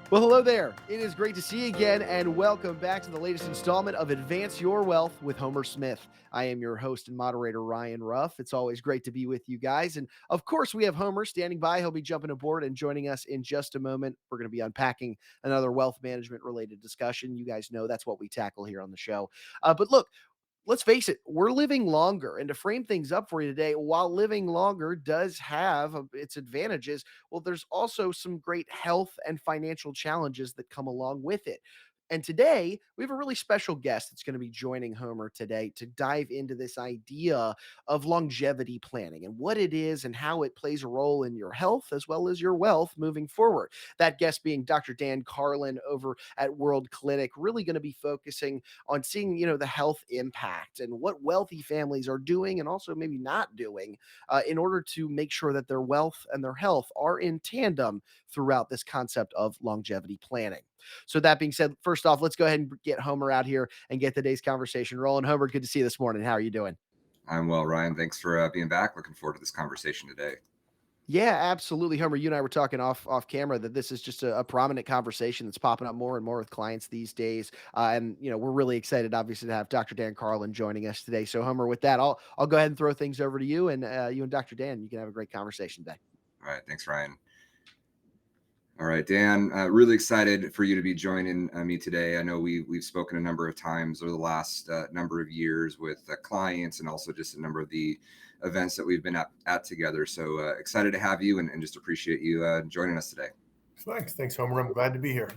Well, hello there. It is great to see you again, and welcome back to the latest installment of Advance Your Wealth with Homer Smith. I am your host and moderator, Ryan Ruff. It's always great to be with you guys. And of course, we have Homer standing by. He'll be jumping aboard and joining us in just a moment. We're going to be unpacking another wealth management related discussion. You guys know that's what we tackle here on the show. But look, let's face it, we're living longer. And to frame things up for you today, while living longer does have its advantages, well, there's also some great health and financial challenges that come along with it. And today, we have a really special guest that's going to be joining Homer today to dive into this idea of longevity planning and what it is and how it plays a role in your health as well as your wealth moving forward. That guest being Dr. Dan Carlin over at WorldClinic, really going to be focusing on seeing, the health impact and what wealthy families are doing and also maybe not doing in order to make sure that their wealth and their health are in tandem throughout this concept of longevity planning. So that being said, first off, let's go ahead and get Homer out here and get today's conversation rolling. Homer, good to see you this morning. How are you doing? I'm well, Ryan. Thanks for being back. Looking forward to this conversation today. Yeah, absolutely. Homer, you and I were talking off camera that this is just a prominent conversation that's popping up more and more with clients these days. And we're really excited, obviously, to have Dr. Dan Carlin joining us today. So, Homer, with that, I'll go ahead and throw things over to you, and you and Dr. Dan, you can have a great conversation today. All right. Thanks, Ryan. All right, Dan, really excited for you to be joining me today. I know we've spoken a number of times over the last number of years with clients and also just a number of the events that we've been at together. So excited to have you and just appreciate you joining us today. Thanks, Homer. I'm glad to be here.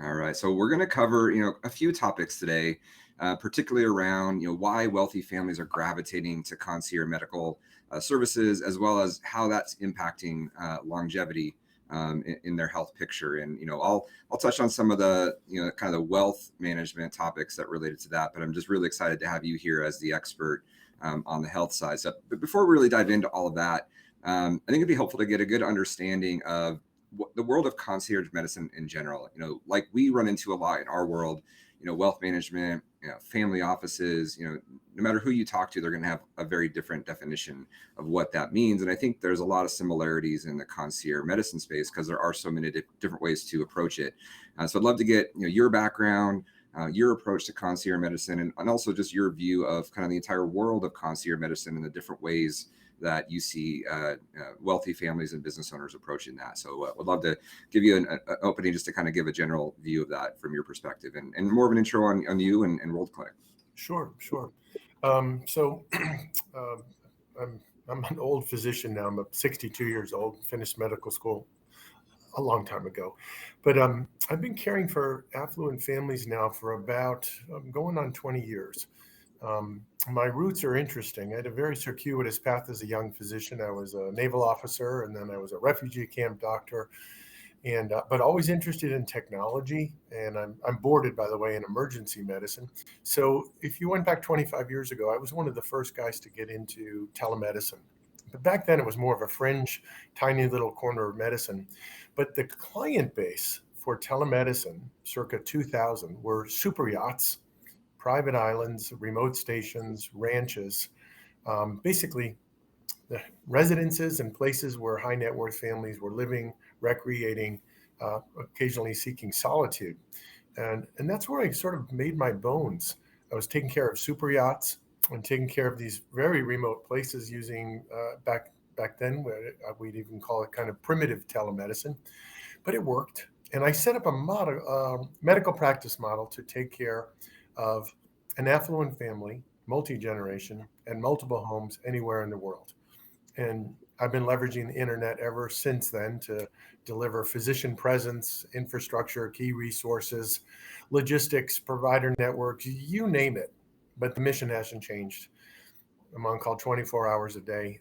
All right, so we're going to cover a few topics today, particularly around why wealthy families are gravitating to concierge medical services, as well as how that's impacting longevity in their health picture. And I'll touch on some of the kind of the wealth management topics that related to that, but I'm just really excited to have you here as the expert on the health side. So, but before we really dive into all of that, I think it'd be helpful to get a good understanding of the world of concierge medicine in general. Like we run into a lot in our world, wealth management, family offices, no matter who you talk to, they're going to have a very different definition of what that means. And I think there's a lot of similarities in the concierge medicine space because there are so many different ways to approach it. So I'd love to get your background, your approach to concierge medicine, and also just your view of kind of the entire world of concierge medicine and the different ways that you see wealthy families and business owners approaching that. So would love to give you an opening just to kind of give a general view of that from your perspective and more of an intro on you and WorldClinic. Sure. I'm an old physician now. I'm 62 years old, finished medical school a long time ago. But I've been caring for affluent families now for about going on 20 years. My roots are interesting. I had a very circuitous path as a young physician. I was a naval officer, and then I was a refugee camp doctor, and but always interested in technology. And I'm boarded, by the way, in emergency medicine. So if you went back 25 years ago, I was one of the first guys to get into telemedicine. But back then, it was more of a fringe, tiny little corner of medicine. But the client base for telemedicine, circa 2000, were super yachts, private islands, remote stations, ranches, basically the residences and places where high net worth families were living, recreating, occasionally seeking solitude. And that's where I sort of made my bones. I was taking care of super yachts and taking care of these very remote places using back then, we'd even call it kind of primitive telemedicine, but it worked. And I set up a medical practice model to take care of an affluent family, multi-generation, and multiple homes anywhere in the world. And I've been leveraging the internet ever since then to deliver physician presence, infrastructure, key resources, logistics, provider networks, you name it. But the mission hasn't changed. I'm on call 24 hours a day.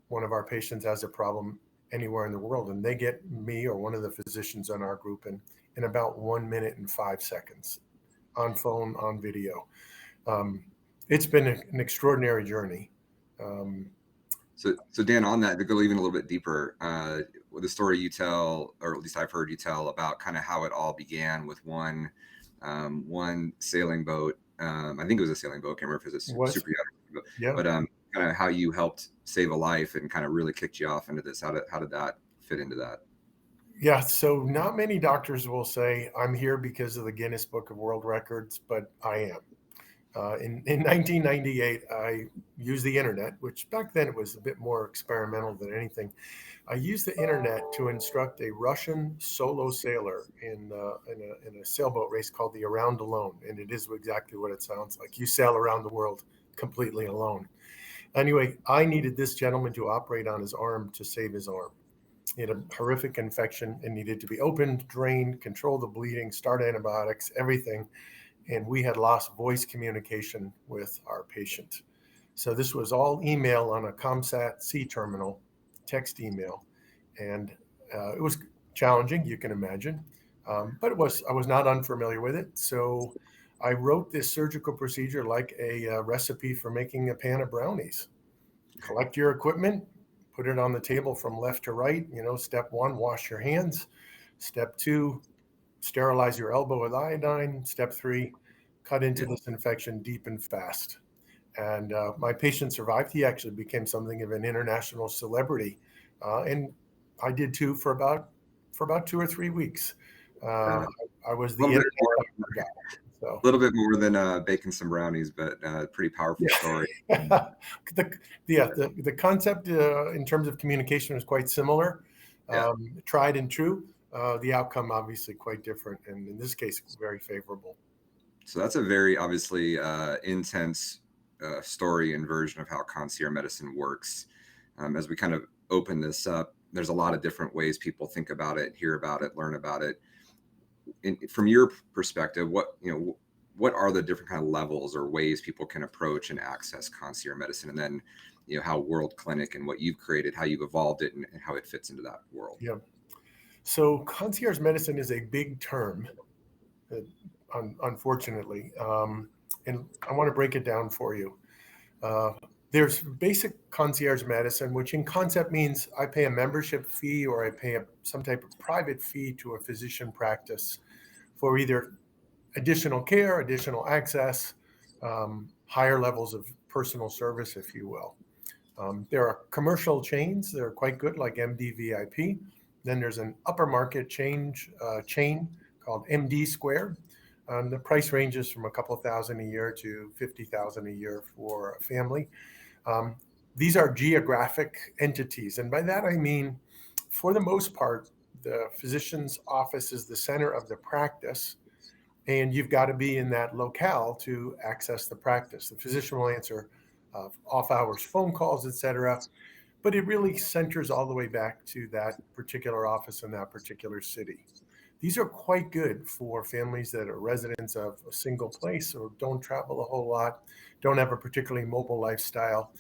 One of our patients has a problem anywhere in the world, and they get me or one of the physicians on our group in about 1 minute and 5 seconds. On phone, on video. It's been an extraordinary journey. So Dan, on that, to go even a little bit deeper, with the story you tell, or at least I've heard you tell, about kind of how it all began with one sailing boat. I think it was a sailing boat. I can't remember if it was a super yacht. Yeah. But kind kind of how you helped save a life and kind of really kicked you off into this. How did that fit into that? Yeah, so not many doctors will say, I'm here because of the Guinness Book of World Records, but I am. In 1998, I used the internet, which back then it was a bit more experimental than anything. I used the internet to instruct a Russian solo sailor in a sailboat race called the Around Alone. And it is exactly what it sounds like. You sail around the world completely alone. Anyway, I needed this gentleman to operate on his arm to save his arm. He had a horrific infection and needed to be opened, drained, control the bleeding, start antibiotics, everything. And we had lost voice communication with our patient. So this was all email on a ComSat C terminal, text email. And it was challenging, you can imagine. But I was not unfamiliar with it. So I wrote this surgical procedure like a recipe for making a pan of brownies. Collect your equipment, put it on the table from left to right. Step 1, wash your hands. Step 2, sterilize your elbow with iodine. Step 3, cut into this infection deep and fast. And my patient survived. He actually became something of an international celebrity. And I did too for about 2 or 3 weeks. I was the internet guy. So. A little bit more than baking some brownies, but pretty powerful story. The concept in terms of communication was quite similar. Tried and true. The outcome obviously quite different, and in this case, very favorable. So that's a very obviously intense story and version of how concierge medicine works. As we kind of open this up, there's a lot of different ways people think about it, hear about it, learn about it. From your perspective, what are the different kind of levels or ways people can approach and access concierge medicine, and then how WorldClinic and what you've created, how you've evolved it, and how it fits into that world? Yeah. So concierge medicine is a big term, unfortunately, and I want to break it down for you. There's basic concierge medicine, which in concept means I pay a membership fee or I pay some type of private fee to a physician practice for either additional care, additional access, higher levels of personal service, if you will. There are commercial chains that are quite good, like MD VIP. Then there's an upper market chain called MD Squared. The price ranges from a couple of thousand a year to $50,000 a year for a family. These are geographic entities. And by that, I mean, for the most part, the physician's office is the center of the practice, and you've got to be in that locale to access the practice. The physician will answer off-hours phone calls, et cetera, but it really centers all the way back to that particular office in that particular city. These are quite good for families that are residents of a single place or don't travel a whole lot, don't have a particularly mobile lifestyle,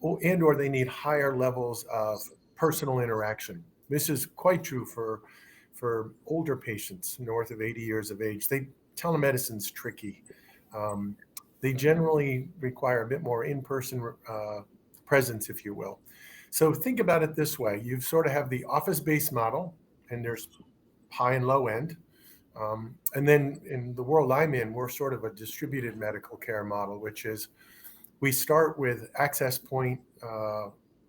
or they need higher levels of personal interaction. This is quite true for older patients north of 80 years of age. Telemedicine's tricky. They generally require a bit more in-person presence, if you will. So think about it this way. You sort of have the office-based model, and there's high and low end. And then in the world I'm in, we're sort of a distributed medical care model, which is we start with access point,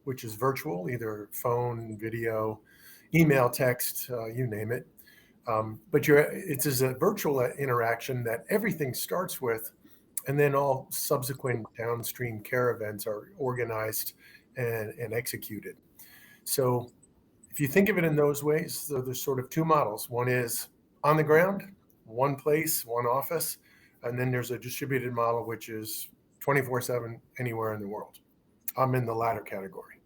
which is virtual, either phone, video, email, text, you name it. But it's as a virtual interaction that everything starts with, and then all subsequent downstream care events are organized and executed. So if you think of it in those ways, there's sort of two models. One is on the ground, one place, one office, and then there's a distributed model, which is 24/7 anywhere in the world. I'm in the latter category.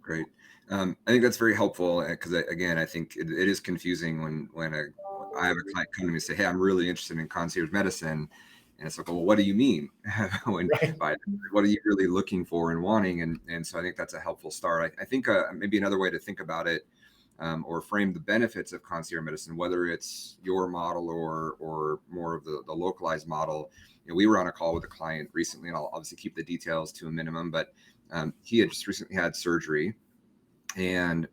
Great. I think that's very helpful because, again, I think it is confusing when I have a client come to me and say, hey, I'm really interested in concierge medicine. And it's like, well, what do you mean? What are you really looking for and wanting? And so I think that's a helpful start. I think maybe another way to think about it or frame the benefits of concierge medicine, whether it's your model or more of the localized model. We were on a call with a client recently, and I'll obviously keep the details to a minimum, but he had just recently had surgery. And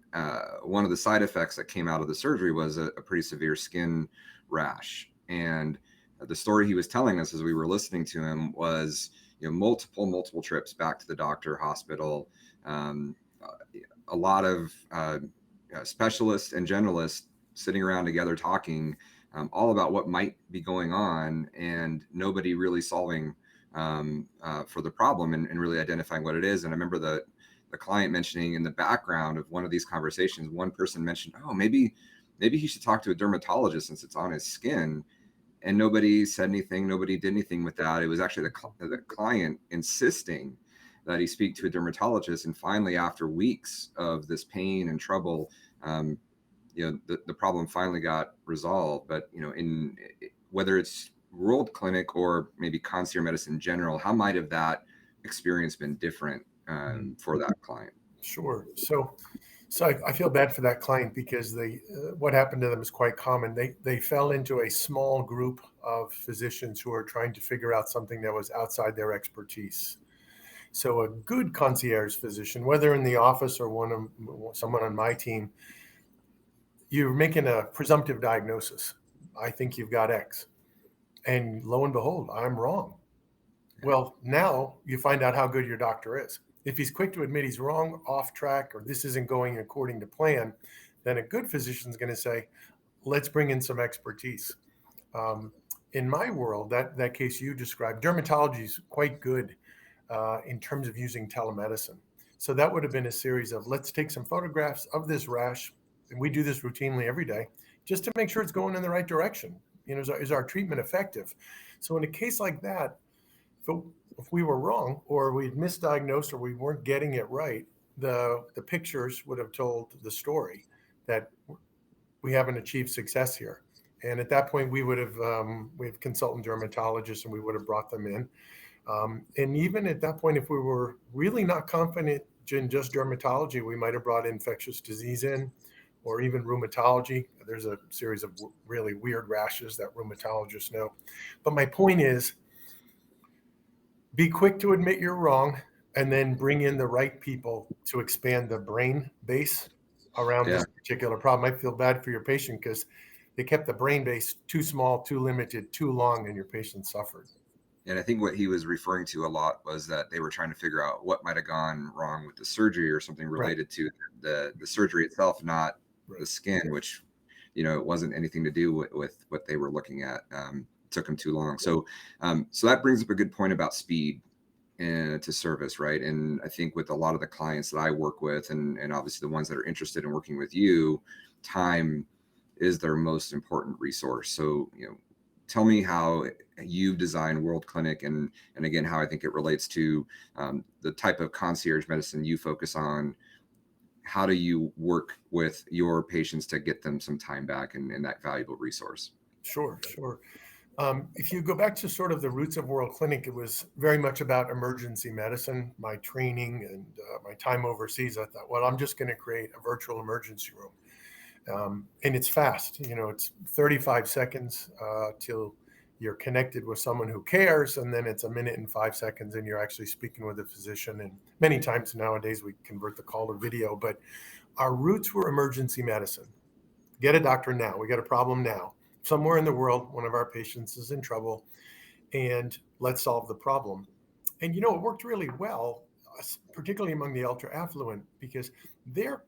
one of the side effects that came out of the surgery was a pretty severe skin rash. And the story he was telling us as we were listening to him was, multiple trips back to the doctor, hospital, um, a lot of specialists and generalists sitting around together talking all about what might be going on, and nobody really solving for the problem and really identifying what it is. And I remember the client mentioning in the background of one of these conversations, one person mentioned, oh, maybe he should talk to a dermatologist since it's on his skin. And nobody said anything. Nobody did anything with that. It was actually the client insisting that he speak to a dermatologist. And finally, after weeks of this pain and trouble, the problem finally got resolved. But, in whether it's WorldClinic or maybe concierge medicine in general, how might have that experience been different for that client? Sure. So I feel bad for that client because what happened to them is quite common. They fell into a small group of physicians who are trying to figure out something that was outside their expertise. So a good concierge physician, whether in the office or someone on my team, you're making a presumptive diagnosis. I think you've got X. And lo and behold, I'm wrong. Well, now you find out how good your doctor is. If he's quick to admit he's wrong, off track, or this isn't going according to plan, then a good physician is going to say, let's bring in some expertise. In my world, that case you described, dermatology is quite good in terms of using telemedicine. So that would have been a series of, let's take some photographs of this rash, and we do this routinely every day, just to make sure it's going in the right direction. Is our treatment effective? So in a case like that, if we were wrong or we'd misdiagnosed or we weren't getting it right, the pictures would have told the story that we haven't achieved success here. And at that point, we have consultant dermatologists and we would have brought them in. And even at that point, if we were really not confident in just dermatology, we might have brought infectious disease in, or even rheumatology. There's a series of really weird rashes that rheumatologists know. But my point is, be quick to admit you're wrong, and then bring in the right people to expand the brain base around this particular problem. I feel bad for your patient because they kept the brain base too small, too limited, too long, and your patient suffered. And I think what he was referring to a lot was that they were trying to figure out what might have gone wrong with the surgery or something related to the surgery itself, not the skin, which, it wasn't anything to do with what they were looking at. Took them too long. So that brings up a good point about speed to service, right? And I think with a lot of the clients that I work with, and obviously the ones that are interested in working with you, time is their most important resource. So, tell me how you've designed WorldClinic, and again, how I think it relates to the type of concierge medicine you focus on. How do you work with your patients to get them some time back and that valuable resource? Sure. If you go back to sort of the roots of WorldClinic, it was very much about emergency medicine. My training and my time overseas, I thought, well, I'm just going to create a virtual emergency room. And it's fast. It's 35 seconds till you're connected with someone who cares. And then it's a minute and 5 seconds and you're actually speaking with a physician. And many times nowadays we convert the call to video, but our roots were emergency medicine. Get a doctor now. We got a problem now. Somewhere in the world, one of our patients is in trouble, and let's solve the problem. And it worked really well, particularly among the ultra affluent, because their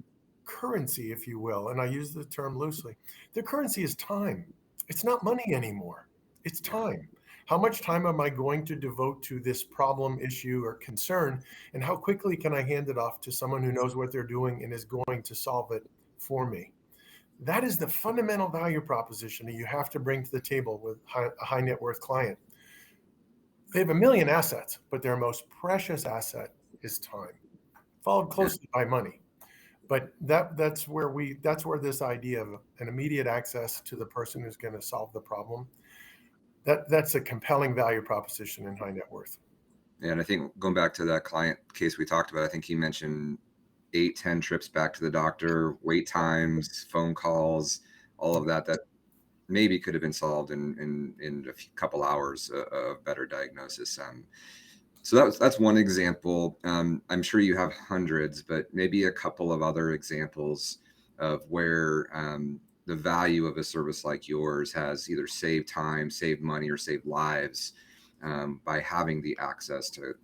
currency, if you will, and I use the term loosely, their currency is time. It's not money anymore. It's time. How much time am I going to devote to this problem, issue, or concern? And how quickly can I hand it off to someone who knows what they're doing and is going to solve it for me? That is the fundamental value proposition that you have to bring to the table with a high net worth client. They have a million assets, but their most precious asset is time, followed closely by money. But that's where this idea of an immediate access to the person who's going to solve the problem, that's a compelling value proposition in high net worth. And I think going back to that client case we talked about, I think he mentioned 8-10 trips back to the doctor, wait times, phone calls, all of that maybe could have been solved in a couple hours of better diagnosis. So that's one example. I'm sure you have hundreds, but maybe a couple of other examples of where the value of a service like yours has either saved time, saved money, or saved lives by having the access to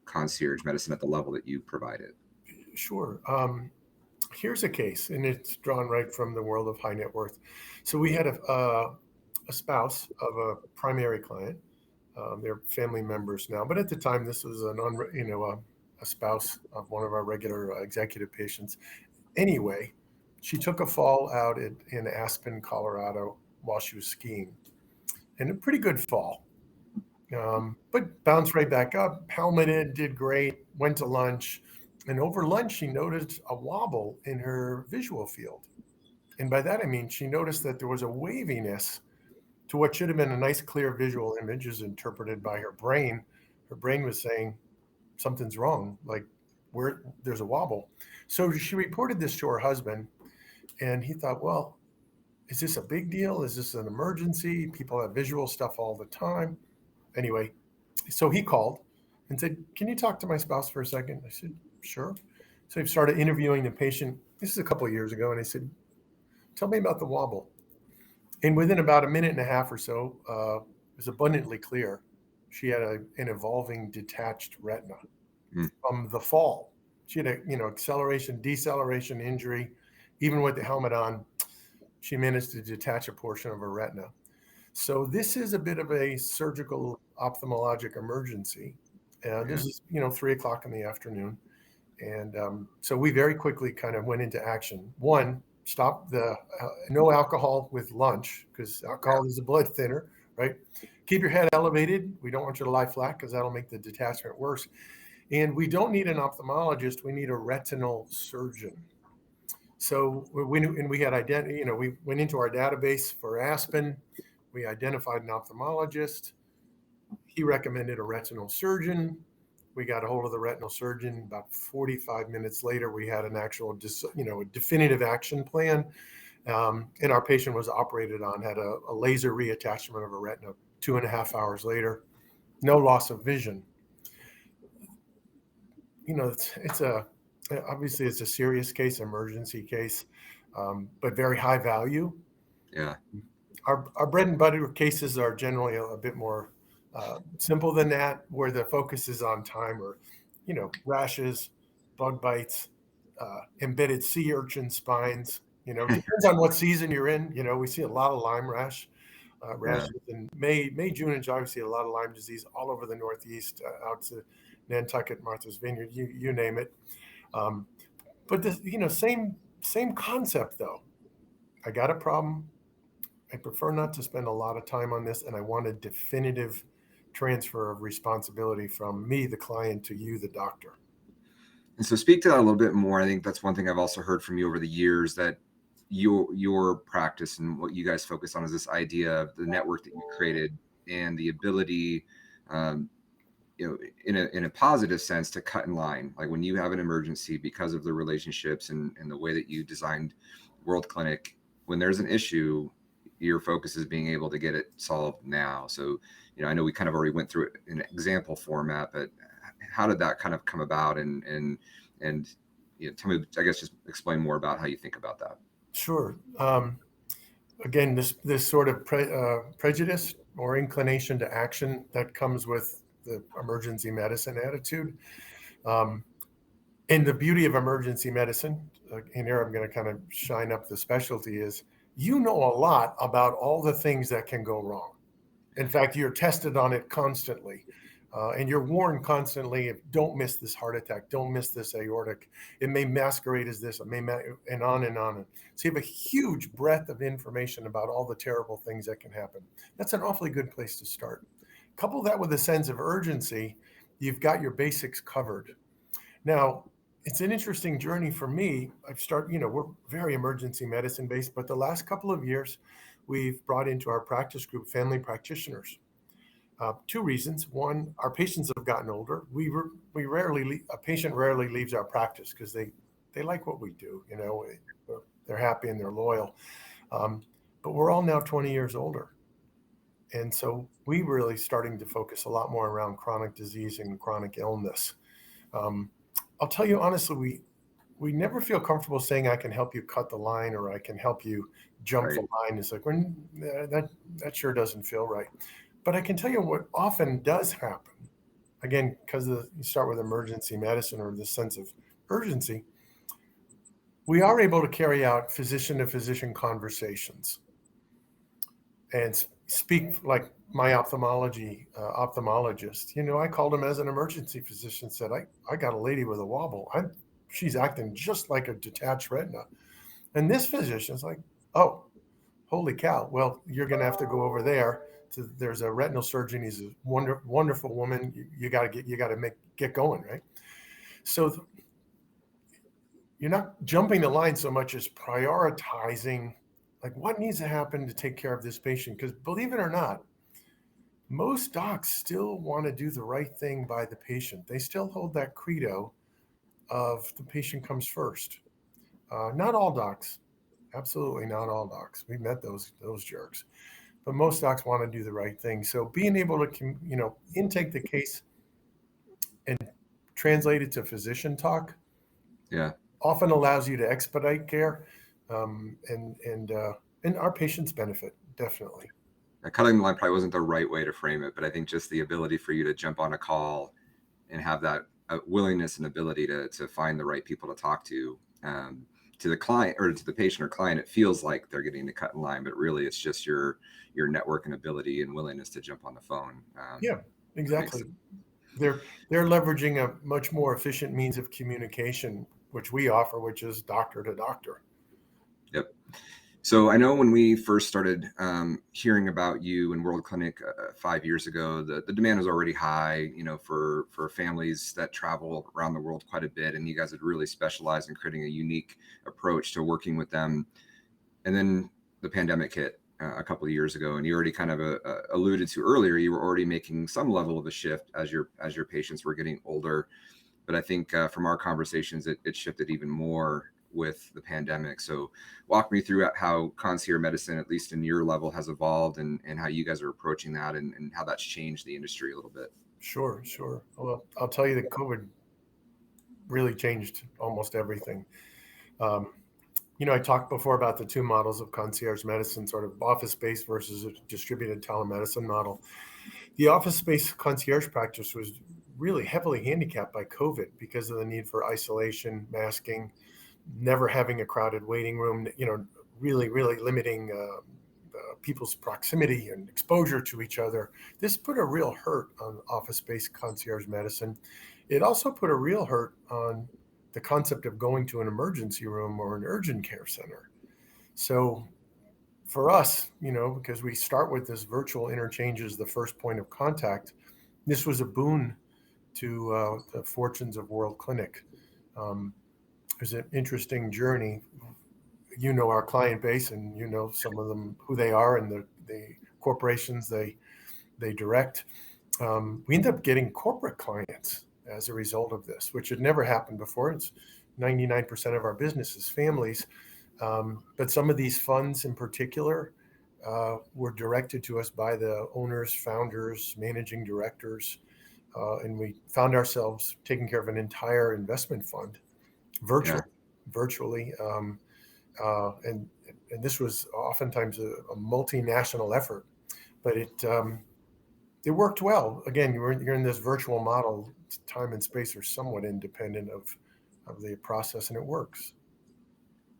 concierge medicine at the level that you provide it? Sure. Here's a case, and it's drawn right from the world of high net worth. So we had a spouse of a primary client. They're family members now, but at the time, this was a spouse of one of our regular executive patients. Anyway, she took a fall out in Aspen, Colorado, while she was skiing, and a pretty good fall. But bounced right back up, helmeted, did great, went to lunch. And over lunch, she noticed a wobble in her visual field. And by that, I mean, she noticed that there was a waviness to what should have been a nice, clear visual image as interpreted by her brain. Her brain was saying something's wrong, like where there's a wobble. So she reported this to her husband, and he thought, well, is this a big deal? Is this an emergency? People have visual stuff all the time. Anyway, so he called and said, can you talk to my spouse for a second? I said, sure. So he started interviewing the patient. This is a couple of years ago. And I said, tell me about the wobble. And within about a minute and a half or so, it was abundantly clear. She had an evolving detached retina from the fall. She had acceleration, deceleration injury. Even with the helmet on, she managed to detach a portion of her retina. So this is a bit of a surgical ophthalmologic emergency. This is, 3:00 in the afternoon. And so we very quickly kind of went into action. One, stop the no alcohol with lunch, because alcohol is a blood thinner, right? Keep your head elevated. We don't want you to lie flat because that'll make the detachment worse. And we don't need an ophthalmologist. We need a retinal surgeon. So we went into our database for Aspen. We identified an ophthalmologist. He recommended a retinal surgeon. We got a hold of the retinal surgeon. About 45 minutes later, we had an actual, a definitive action plan. And our patient was operated on, had a laser reattachment of a retina 2.5 hours later. No loss of vision. Obviously it's a serious case, emergency case, but very high value. Yeah. Our bread and butter cases are generally a bit more simple than that, where the focus is on time, or, rashes, bug bites, embedded sea urchin spines. Depends on what season you're in. We see a lot of Lyme rashes in May, June, and July. We see a lot of Lyme disease all over the Northeast, out to Nantucket, Martha's Vineyard, you name it. But this, same concept though. I got a problem. I prefer not to spend a lot of time on this, and I want a definitive transfer of responsibility from me, the client, to you, the doctor. And so speak to that a little bit more. I think that's one thing I've also heard from you over the years, that your practice and what you guys focus on is this idea of the network that you created and the ability, in a positive sense, to cut in line. Like when you have an emergency, because of the relationships and the way that you designed WorldClinic, when there's an issue, your focus is being able to get it solved now. So, I know we kind of already went through it in example format, but how did that kind of come about? And tell me, I guess, just explain more about how you think about that. Sure. Again, this sort of prejudice or inclination to action that comes with the emergency medicine attitude. And the beauty of emergency medicine, and here I'm going to kind of shine up the specialty, is a lot about all the things that can go wrong. In fact, you're tested on it constantly. And you're warned constantly, don't miss this heart attack, don't miss this aortic. It may masquerade as this, and on and on. So you have a huge breadth of information about all the terrible things that can happen. That's an awfully good place to start. Couple that with a sense of urgency, you've got your basics covered. Now, it's an interesting journey for me. We're very emergency medicine based, but the last couple of years, we've brought into our practice group family practitioners. Two reasons. One, our patients have gotten older. A patient rarely leaves our practice because they like what we do. They're happy and they're loyal. But we're all now 20 years older. And so we really starting to focus a lot more around chronic disease and chronic illness. I'll tell you honestly, we never feel comfortable saying I can help you cut the line or I can help you jump the line. It's like, that sure doesn't feel right. But I can tell you what often does happen, again, because you start with emergency medicine or the sense of urgency, we are able to carry out physician-to-physician conversations and speak like my ophthalmologist. I called him as an emergency physician, said, I got a lady with a wobble. She's acting just like a detached retina. And this physician's like, oh, holy cow. Well, you're going to have to go over there. There's a retinal surgeon. He's a wonderful woman. You got to get going, right? So you're not jumping the line so much as prioritizing like what needs to happen to take care of this patient. Because believe it or not, most docs still want to do the right thing by the patient. They still hold that credo of the patient comes first. Not all docs, absolutely not all docs. We've met those jerks, but most docs want to do the right thing. So being able to, intake the case and translate it to physician talk, often allows you to expedite care, and our patients benefit, definitely. Cutting the line probably wasn't the right way to frame it, but I think just the ability for you to jump on a call and have that willingness and ability to find the right people to talk to the client or to the patient or client, it feels like they're getting to cut in line, but really it's just your network and ability and willingness to jump on the phone. Yeah, exactly. They're leveraging a much more efficient means of communication, which we offer, which is doctor to doctor. Yep. So I know when we first started hearing about you in WorldClinic 5 years ago, the demand was already high, for families that travel around the world quite a bit. And you guys had really specialized in creating a unique approach to working with them. And then the pandemic hit a couple of years ago, and you already kind of alluded to earlier, you were already making some level of a shift as your patients were getting older. But I think from our conversations, it shifted even more with the pandemic. So walk me through how concierge medicine, at least in your level, has evolved and how you guys are approaching that and how that's changed the industry a little bit. Sure. Well, I'll tell you that COVID really changed almost everything. I talked before about the two models of concierge medicine, sort of office-based versus a distributed telemedicine model. The office-based concierge practice was really heavily handicapped by COVID because of the need for isolation, masking, never having a crowded waiting room, really, really limiting people's proximity and exposure to each other. This put a real hurt on office-based concierge medicine. It also put a real hurt on the concept of going to an emergency room or an urgent care center. So for us, because we start with this virtual interchange as the first point of contact, this was a boon to the fortunes of WorldClinic. It was an interesting journey. Our client base, and some of them, who they are, and the corporations they direct. We ended up getting corporate clients as a result of this, which had never happened before. It's 99% of our business is families, but some of these funds in particular were directed to us by the owners, founders, managing directors, and we found ourselves taking care of an entire investment fund virtually. And this was oftentimes a multinational effort, but it worked well. Again, you're in this virtual model. Time and space are somewhat independent of the process, and it works.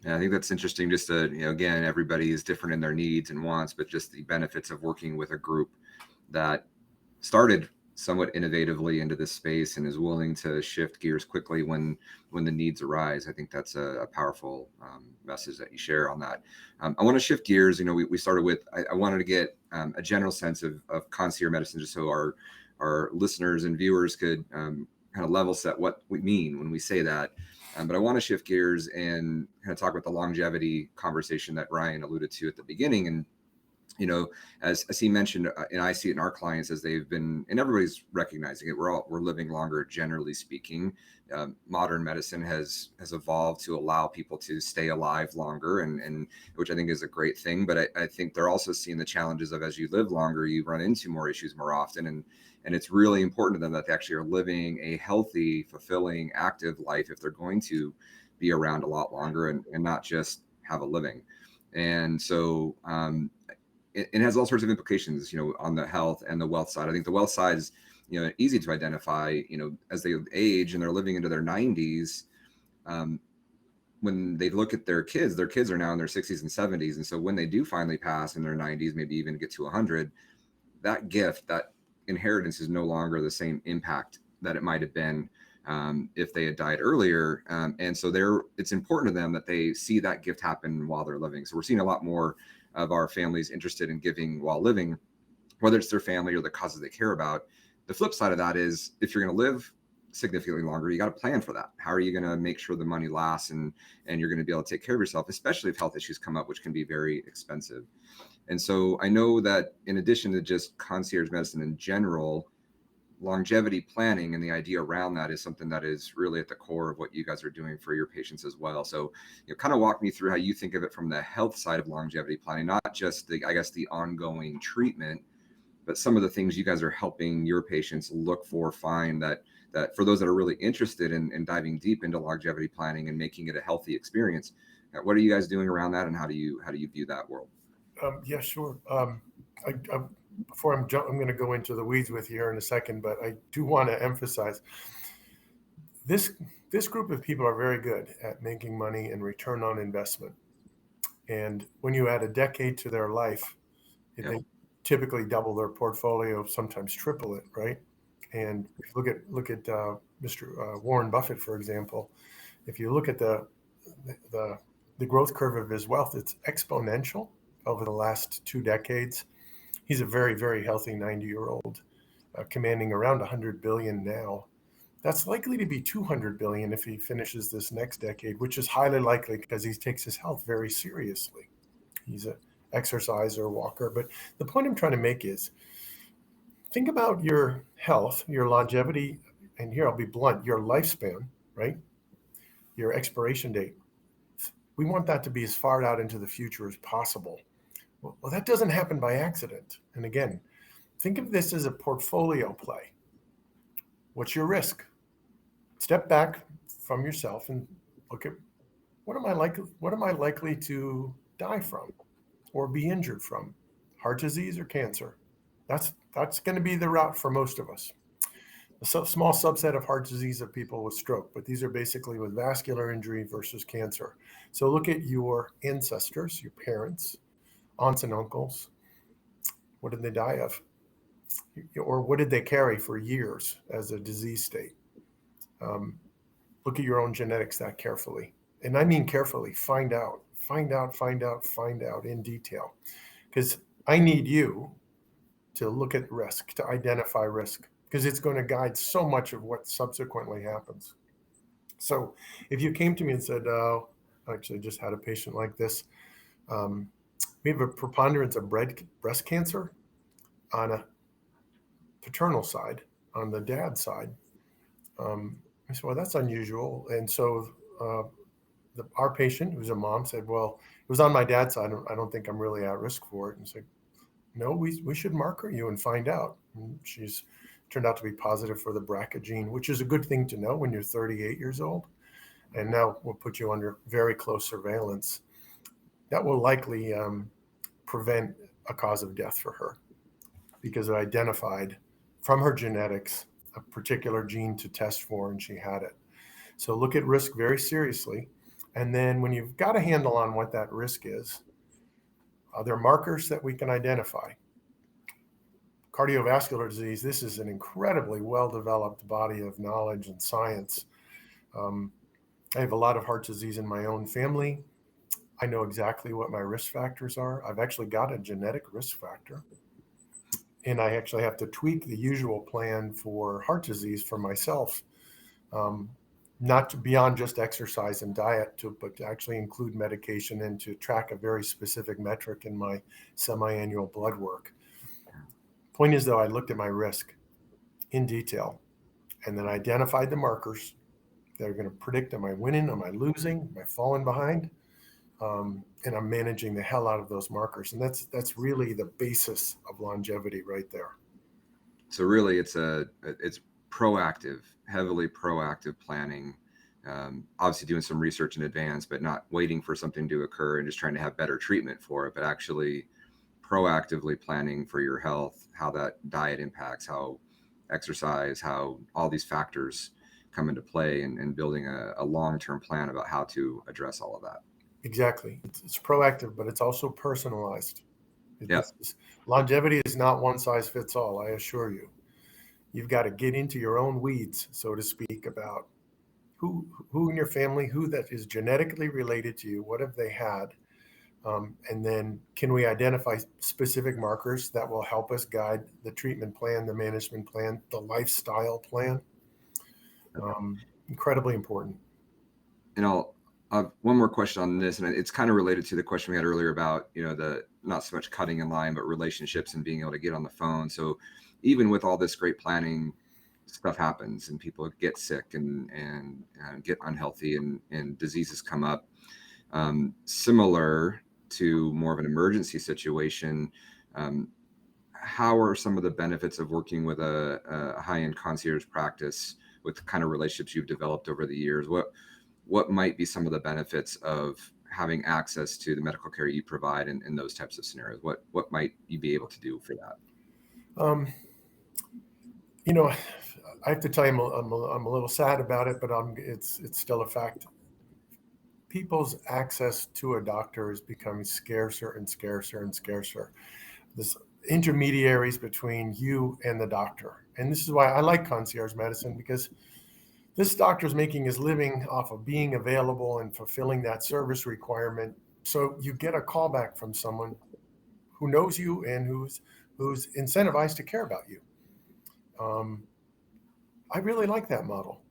Yeah, I think that's interesting. Just to, again, everybody is different in their needs and wants, but just the benefits of working with a group that started somewhat innovatively into this space and is willing to shift gears quickly when the needs arise. I think that's a powerful message that you share on that. I want to shift gears. We started with, I wanted to get a general sense of concierge medicine, just so our listeners and viewers could kind of level set what we mean when we say that. But I want to shift gears and kind of talk about the longevity conversation that Ryan alluded to at the beginning. And as he mentioned, and I see it in our clients as they've been, and everybody's recognizing it, we're living longer, generally speaking. Modern medicine has evolved to allow people to stay alive longer, and which I think is a great thing. But I think they're also seeing the challenges of, as you live longer, you run into more issues more often. And it's really important to them that they actually are living a healthy, fulfilling, active life if they're going to be around a lot longer and not just have a living. And so, it has all sorts of implications, on the health and the wealth side. I think the wealth side is, easy to identify, as they age and they're living into their 90s. When they look at their kids are now in their 60s and 70s. And so when they do finally pass in their 90s, maybe even get to 100, that gift, that inheritance is no longer the same impact that it might have been if they had died earlier. And so it's important to them that they see that gift happen while they're living. So we're seeing a lot more of our families interested in giving while living, whether it's their family or the causes they care about. The flip side of that is, if you're going to live significantly longer, you got to plan for that. How are you going to make sure the money lasts and you're going to be able to take care of yourself, especially if health issues come up, which can be very expensive. And so I know that in addition to just concierge medicine in general, longevity planning and the idea around that is something that is really at the core of what you guys are doing for your patients as well. So, kind of walk me through how you think of it from the health side of longevity planning, not just the ongoing treatment, but some of the things you guys are helping your patients look for, find that for those that are really interested in diving deep into longevity planning and making it a healthy experience. What are you guys doing around that, and how do you view that world? Yeah, sure. Before I'm going to go into the weeds with you here in a second, but I do want to emphasize this group of people are very good at making money and return on investment. And when you add a decade to their life, they typically double their portfolio, sometimes triple it, right? And if you look at Mr. Warren Buffett, for example, if you look at the growth curve of his wealth, it's exponential over the last 2 decades. He's a very, very healthy 90-year-old, commanding around 100 billion now. That's likely to be 200 billion if he finishes this next decade, which is highly likely because he takes his health very seriously. He's an exerciser, walker. But the point I'm trying to make is, think about your health, your longevity, and here I'll be blunt, your lifespan, right? Your expiration date. We want that to be as far out into the future as possible. Well, that doesn't happen by accident. And again, think of this as a portfolio play. What's your risk? Step back from yourself and look at what am I likely to die from or be injured from? Heart disease or cancer? That's going to be the route for most of us. A small subset of heart disease are people with stroke, but these are basically with vascular injury versus cancer. So look at your ancestors, your parents, aunts and uncles. What did they die of? Or what did they carry for years as a disease state? Look at your own genetics that carefully. And I mean carefully. Find out in detail. Because I need you to look at risk, to identify risk, because it's going to guide so much of what subsequently happens. So if you came to me and said, oh, I actually just had a patient like this, we have a preponderance of breast cancer on a paternal side, on the dad's side. I said, well, that's unusual. And so our patient, who's a mom, said, well, it was on my dad's side. I don't think I'm really at risk for it. And said, no, we should marker you and find out. And she's turned out to be positive for the BRCA gene, which is a good thing to know when you're 38 years old. And now we'll put you under very close surveillance. That will likely prevent a cause of death for her because it identified from her genetics a particular gene to test for, and she had it. So look at risk very seriously. And then when you've got a handle on what that risk is, are there markers that we can identify? Cardiovascular disease, this is an incredibly well-developed body of knowledge and science. I have a lot of heart disease in my own family. I know exactly what my risk factors are. I've actually got a genetic risk factor. And I actually have to tweak the usual plan for heart disease for myself, not beyond just exercise and diet, but to actually include medication and to track a very specific metric in my semi-annual blood work. Point is, though, I looked at my risk in detail and then identified the markers that are going to predict, am I winning, am I losing, am I falling behind? And I'm managing the hell out of those markers. And that's really the basis of longevity right there. So really it's proactive, heavily proactive planning, obviously doing some research in advance, but not waiting for something to occur and just trying to have better treatment for it, but actually proactively planning for your health, how that diet impacts, how exercise, how all these factors come into play, and building a long-term plan about how to address all of that. Exactly. It's proactive, but it's also personalized. Yeah. Longevity is not one size fits all, I assure you. You've got to get into your own weeds, so to speak, about who in your family, who that is genetically related to you, what have they had, and then can we identify specific markers that will help us guide the treatment plan, the management plan, the lifestyle plan. Incredibly important. And I'll have one more question on this, and it's kind of related to the question we had earlier about, the not so much cutting in line, but relationships and being able to get on the phone. So even with all this great planning, stuff happens and people get sick and get unhealthy, and diseases come up. Similar to more of an emergency situation, how are some of the benefits of working with a high-end concierge practice with the kind of relationships you've developed over the years? What might be some of the benefits of having access to the medical care you provide in those types of scenarios? What might you be able to do for that? I have to tell you, I'm a little sad about it, but it's still a fact. People's access to a doctor is becoming scarcer and scarcer and scarcer. This intermediaries between you and the doctor. And this is why I like concierge medicine, because this doctor's making his living off of being available and fulfilling that service requirement. So you get a call back from someone who knows you and who's incentivized to care about you. I really like that model.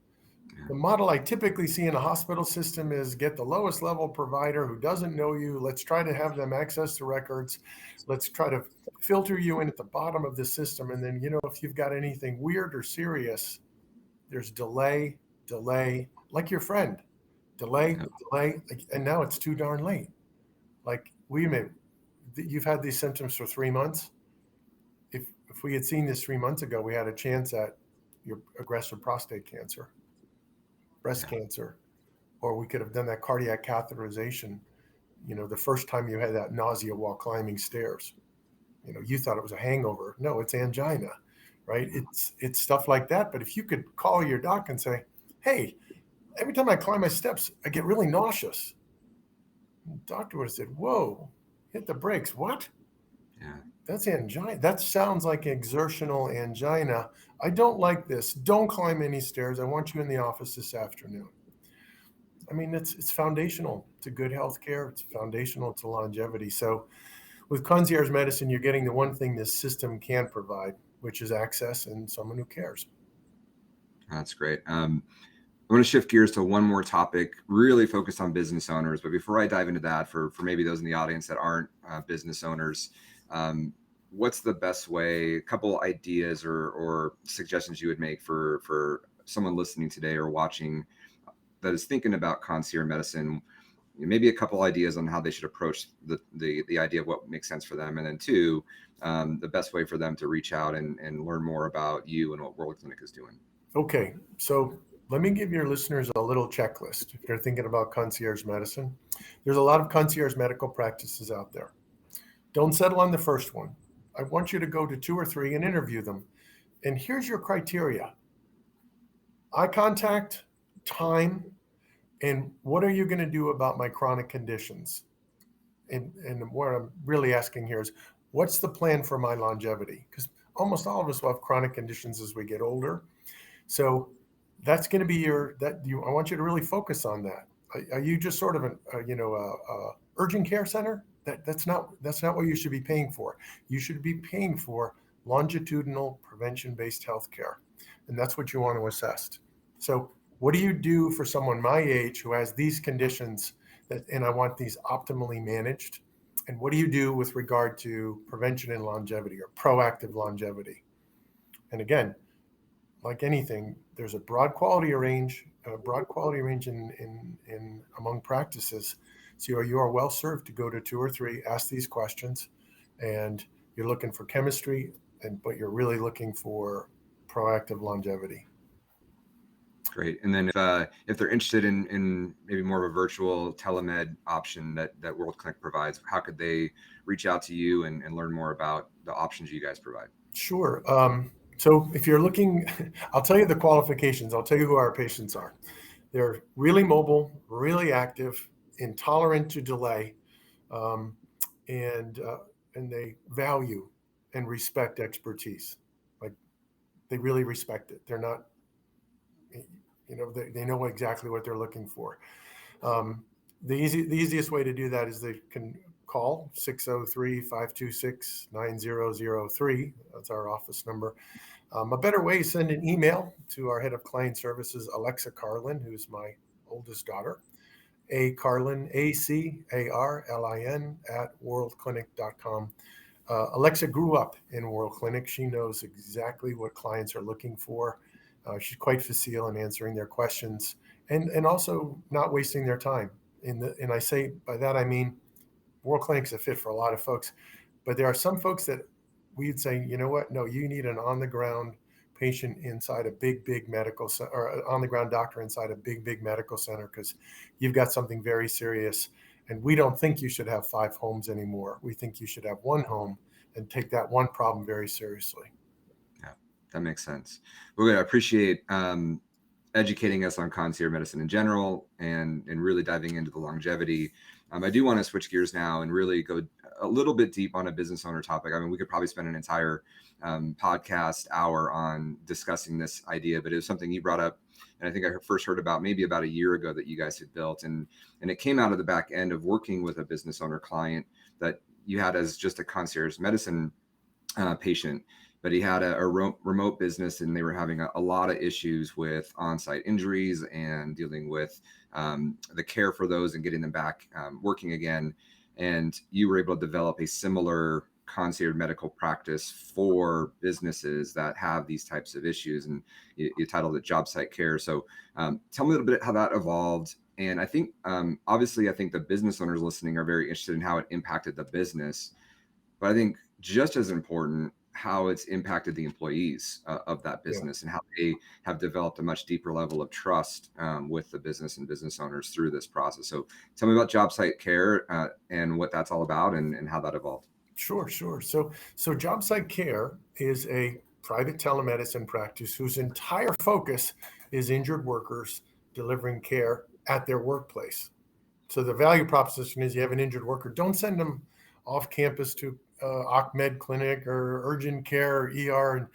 The model I typically see in a hospital system is get the lowest level provider who doesn't know you. Let's try to have them access to records. Let's try to filter you in at the bottom of the system. And then, if you've got anything weird or serious, there's delay, like your friend, delay, and now it's too darn late. Like, you've had these symptoms for 3 months. If we had seen this 3 months ago, we had a chance at your aggressive prostate cancer, breast cancer, or we could have done that cardiac catheterization, the first time you had that nausea while climbing stairs. You thought it was a hangover. No, it's angina, right? It's stuff like that. But if you could call your doc and say, hey, every time I climb my steps, I get really nauseous. The doctor would have said, whoa, hit the brakes. What? Yeah. That's angina. That sounds like exertional angina. I don't like this. Don't climb any stairs. I want you in the office this afternoon. I mean, it's foundational to good health care. It's foundational to longevity. So with concierge medicine, you're getting the one thing this system can provide, which is access and someone who cares. That's great. I want to shift gears to one more topic, really focused on business owners. But before I dive into that, for maybe those in the audience that aren't business owners, what's the best way, a couple ideas or suggestions you would make for someone listening today or watching that is thinking about concierge medicine? Maybe a couple ideas on how they should approach the idea of what makes sense for them. And then two, the best way for them to reach out and learn more about you and what WorldClinic is doing. Okay, so let me give your listeners a little checklist. If they're thinking about concierge medicine, there's a lot of concierge medical practices out there. Don't settle on the first one. I want you to go to 2 or 3 and interview them. And here's your criteria: eye contact, time, and what are you going to do about my chronic conditions? And what I'm really asking here is, what's the plan for my longevity? Because almost all of us will have chronic conditions as we get older. So that's going to be I want you to really focus on that. Are you just sort of an urgent care center? That's not what you should be paying for. You should be paying for longitudinal prevention-based healthcare, and that's what you want to assess. So what do you do for someone my age who has these conditions and I want these optimally managed? And what do you do with regard to prevention and longevity, or proactive longevity? And again, like anything, there's a broad quality range in among practices. So you are well served to go to 2 or 3, ask these questions, and you're looking for chemistry, but you're really looking for proactive longevity. Great. And then if they're interested in maybe more of a virtual telemed option that WorldClinic provides, how could they reach out to you and learn more about the options you guys provide? Sure. So if you're looking, I'll tell you the qualifications. I'll tell you who our patients are. They're really mobile, really active, intolerant to delay, um, and they value and respect expertise. Like they really respect it. They're not, they know exactly what they're looking for. The easiest way to do that is they can call 603-526-9003. That's our office number. A better way is send an email to our head of client services, Alexa Carlin, who's my oldest daughter. Carlin, ACARLIN @worldclinic.com. Alexa grew up in WorldClinic. She knows exactly what clients are looking for. She's quite facile in answering their questions and also not wasting their time. And I say by that, I mean, WorldClinic's a fit for a lot of folks, but there are some folks that we'd say, you know what? No, you need an on-the-ground patient inside a big medical center, or an on-the-ground doctor inside a big medical center, because you've got something very serious. And we don't think you should have 5 homes anymore. We think you should have 1 home and take that one problem very seriously. Yeah, that makes sense. Well, good. I appreciate educating us on concierge medicine in general and really diving into the longevity. I do want to switch gears now and really go a little bit deep on a business owner topic. I mean, we could probably spend an entire podcast hour on discussing this idea, but it was something you brought up, and I think I first heard about maybe about a year ago that you guys had built, and it came out of the back end of working with a business owner client that you had as just a concierge medicine patient. But he had a remote business, and they were having a lot of issues with on-site injuries and dealing with the care for those and getting them back working again. And you were able to develop a similar concierge medical practice for businesses that have these types of issues, and you titled it Job Site Care. So tell me a little bit how that evolved. And I think, obviously, I think the business owners listening are very interested in how it impacted the business. But I think just as important, how it's impacted the employees of that business, and how they have developed a much deeper level of trust with the business and business owners through this process. So tell me about Job Site Care and what that's all about and how that evolved. Sure. So Job Site Care is a private telemedicine practice whose entire focus is injured workers delivering care at their workplace. So the value proposition is, you have an injured worker, don't send them off campus to Ahmed Clinic or urgent care or ER. And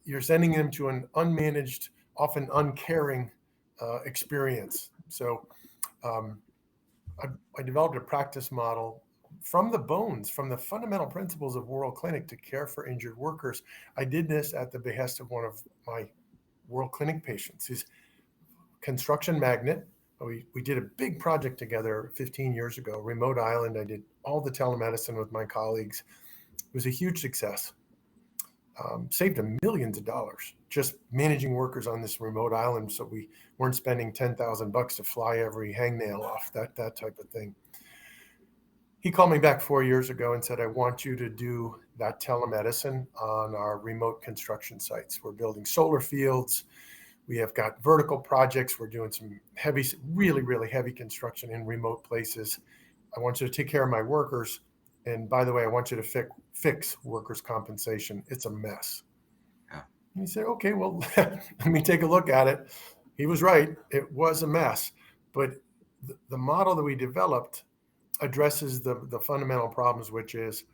you're sending them to an unmanaged, often uncaring experience. So I developed a practice model from the fundamental principles of WorldClinic to care for injured workers. I did this at the behest of one of my WorldClinic patients. He's a construction magnate. We did a big project together 15 years ago, remote island. I did all the telemedicine with my colleagues. It was a huge success. Saved him millions of dollars just managing workers on this remote island, so we weren't spending $10,000 to fly every hangnail off, that type of thing. He called me back 4 years ago and said, I want you to do that telemedicine on our remote construction sites. We're building solar fields. We have got vertical projects. We're doing some heavy, really heavy construction in remote places. I want you to take care of my workers. And by the way, I want you to fix workers' compensation. It's a mess. Yeah. And he said, okay, well, let me take a look at it. He was right. It was a mess. But the model that we developed addresses the fundamental problems, which is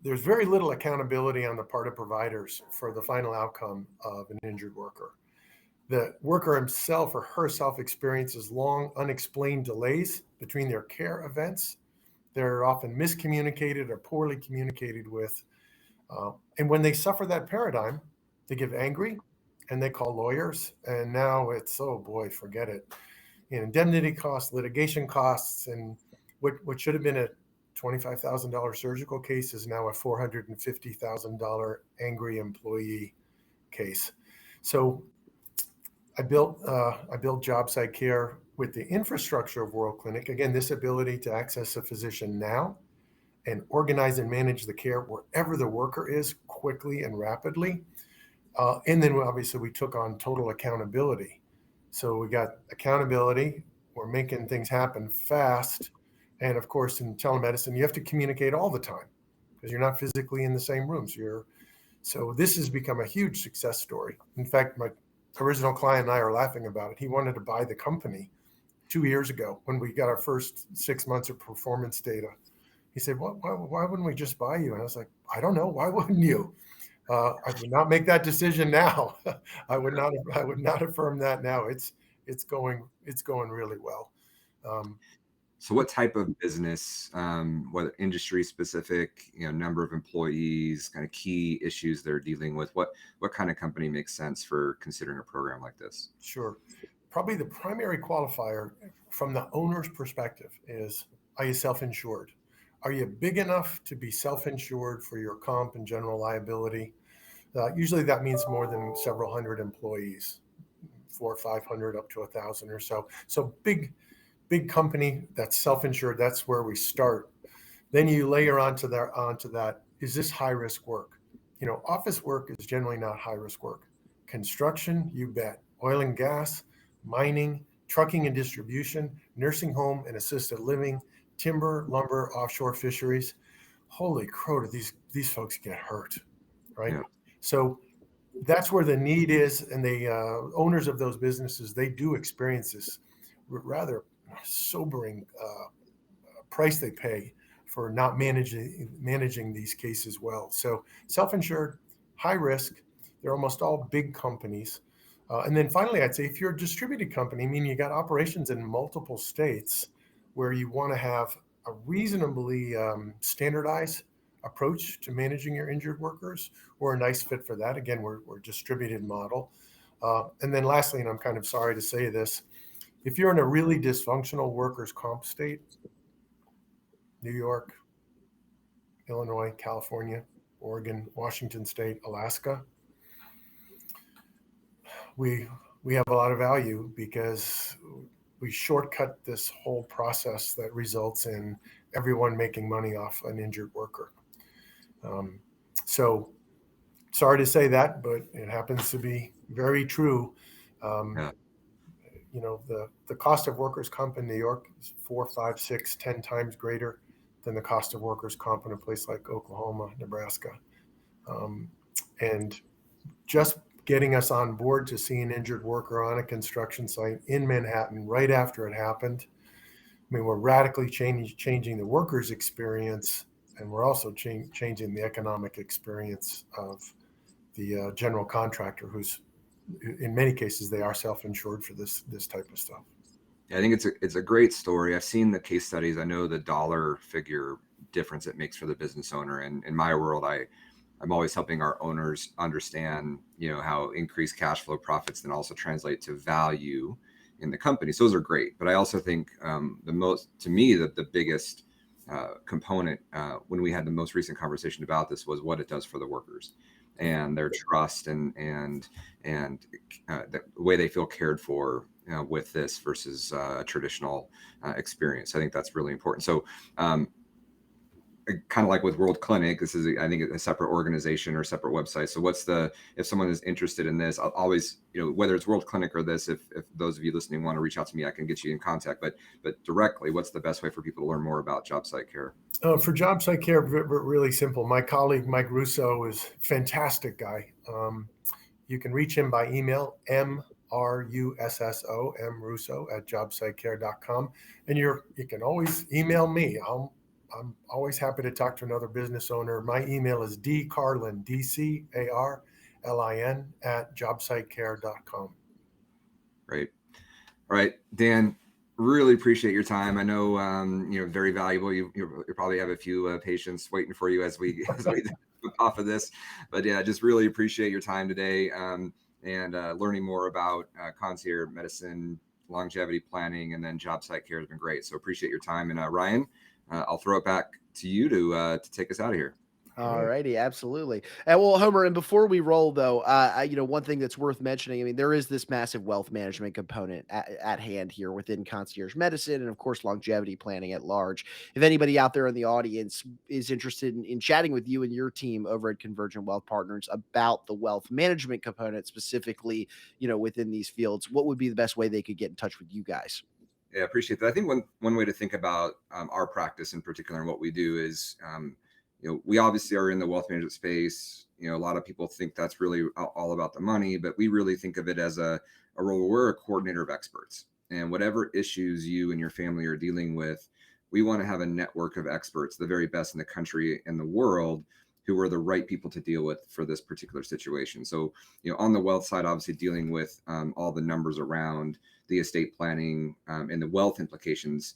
there's very little accountability on the part of providers for the final outcome of an injured worker. The worker himself or herself experiences long unexplained delays between their care events. They're often miscommunicated or poorly communicated with. And when they suffer that paradigm, they get angry and they call lawyers. And now it's, oh boy, forget it. Indemnity costs, litigation costs, and what should have been a $25,000 surgical case is now a $450,000 angry employee case. So I built Job Site Care with the infrastructure of WorldClinic. Again, this ability to access a physician now and organize and manage the care wherever the worker is quickly and rapidly. And then obviously we took on total accountability. So we got accountability. We're making things happen fast. And of course, in telemedicine, you have to communicate all the time because you're not physically in the same rooms. So this has become a huge success story. In fact, my original client and I are laughing about it. He wanted to buy the company 2 years ago when we got our first 6 months of performance data. He said, why wouldn't we just buy you? And I was like, I don't know. Why wouldn't you? I would not make that decision now. I would not affirm that now. It's going really well. So what type of business, whether industry specific, number of employees, kind of key issues they're dealing with, what kind of company makes sense for considering a program like this? Sure. Probably the primary qualifier from the owner's perspective is, are you self-insured? Are you big enough to be self-insured for your comp and general liability? Usually that means more than several hundred employees, 400 or 500 up to 1,000 or so. So big company that's self-insured, that's where we start. Then you layer onto that, is this high risk work? Office work is generally not high risk work. Construction, you bet. Oil and gas, mining, trucking and distribution, nursing home and assisted living, timber, lumber, offshore fisheries. Holy crow, do these folks get hurt, right? Yeah. So that's where the need is, and the owners of those businesses, they do experience this rather sobering price they pay for not managing these cases well. So self-insured, high risk, they're almost all big companies. And then finally, I'd say if you're a distributed company, meaning you got operations in multiple states where you want to have a reasonably standardized approach to managing your injured workers, we're a nice fit for that. Again, we're a distributed model. And then lastly, and I'm kind of sorry to say this, if you're in a really dysfunctional workers' comp state, New York, Illinois, California, Oregon, Washington State, Alaska, we have a lot of value because we shortcut this whole process that results in everyone making money off an injured worker. So sorry to say that, but it happens to be very true. Yeah. The cost of workers' comp in New York is 4, 5, 6, 10 times greater than the cost of workers' comp in a place like Oklahoma, Nebraska. And just getting us on board to see an injured worker on a construction site in Manhattan right after it happened, I mean, we're radically changing the worker's experience, and we're also changing the economic experience of the general contractor, who's, in many cases, they are self-insured for this type of stuff. Yeah, I think it's a great story. I've seen the case studies. I know the dollar figure difference it makes for the business owner. And in my world, I'm always helping our owners understand, how increased cash flow profits then also translate to value in the company. So those are great. But I also think the biggest component when we had the most recent conversation about this was what it does for the workers and their trust and the way they feel cared for with this versus a traditional experience. I think that's really important. So kind of like with WorldClinic, this is, I think, a separate organization or separate website. So if someone is interested in this, I'll always, whether it's WorldClinic or this, if those of you listening want to reach out to me, I can get you in contact, but directly, what's the best way for people to learn more about job site care? For job site care, really simple. My colleague, Mike Russo, is a fantastic guy. You can reach him by email, MRUSSO, mrusso@jobsitecare.com. And you can always email me. I'm always happy to talk to another business owner. My email is dcarlin, DCARLIN, @jobsitecare.com. Great. All right, Dan, really appreciate your time. I know, very valuable. You probably have a few patients waiting for you as we off of this, but yeah, just really appreciate your time today and learning more about concierge medicine, longevity planning, and then job site care has been great. So appreciate your time. And Ryan, I'll throw it back to you to take us out of here. All righty, absolutely. And well, Homer, and before we roll, though, one thing that's worth mentioning, I mean, there is this massive wealth management component at hand here within concierge medicine and, of course, longevity planning at large. If anybody out there in the audience is interested in chatting with you and your team over at Convergent Wealth Partners about the wealth management component specifically, within these fields, what would be the best way they could get in touch with you guys? Yeah, I appreciate that. I think one way to think about our practice in particular and what we do is, we obviously are in the wealth management space. A lot of people think that's really all about the money, but we really think of it as a role where we're a coordinator of experts. And whatever issues you and your family are dealing with, we want to have a network of experts, the very best in the country and the world, who are the right people to deal with for this particular situation. So, on the wealth side, obviously dealing with all the numbers around the estate planning and the wealth implications,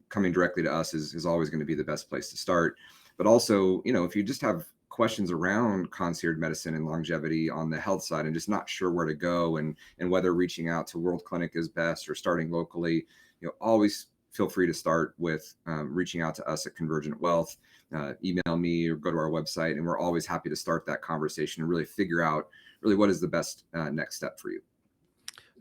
coming directly to us is always going to be the best place to start. But also, if you just have questions around concierge medicine and longevity on the health side and just not sure where to go and whether reaching out to WorldClinic is best or starting locally, always feel free to start with reaching out to us at Convergent Wealth. Email me or go to our website, and we're always happy to start that conversation and really figure out really what is the best next step for you.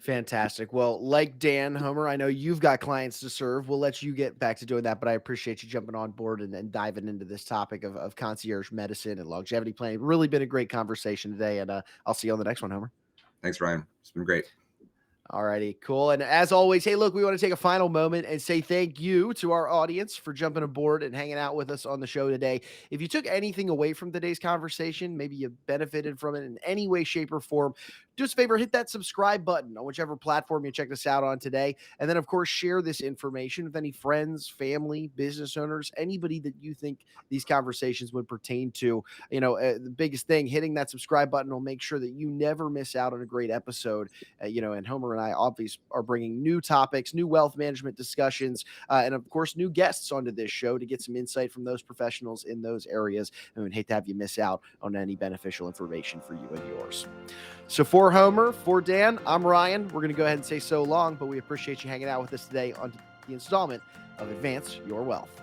Fantastic. Well, like Dan, Homer, I know you've got clients to serve. We'll let you get back to doing that, but I appreciate you jumping on board and diving into this topic of concierge medicine and longevity planning. Really been a great conversation today, and I'll see you on the next one, Homer. Thanks, Ryan. It's been great. All righty, cool. And as always, hey, look, we want to take a final moment and say thank you to our audience for jumping aboard and hanging out with us on the show today. If you took anything away from today's conversation, maybe you benefited from it in any way, shape, or form, do us a favor, hit that subscribe button on whichever platform you checked us out on today. And then, of course, share this information with any friends, family, business owners, anybody that you think these conversations would pertain to. The biggest thing, hitting that subscribe button will make sure that you never miss out on a great episode. And Homer and I obviously are bringing new topics, new wealth management discussions, and of course, new guests onto this show to get some insight from those professionals in those areas. And we'd hate to have you miss out on any beneficial information for you and yours. So for Homer, for Dan, I'm Ryan. We're going to go ahead and say so long, but we appreciate you hanging out with us today on the installment of Advance Your Wealth.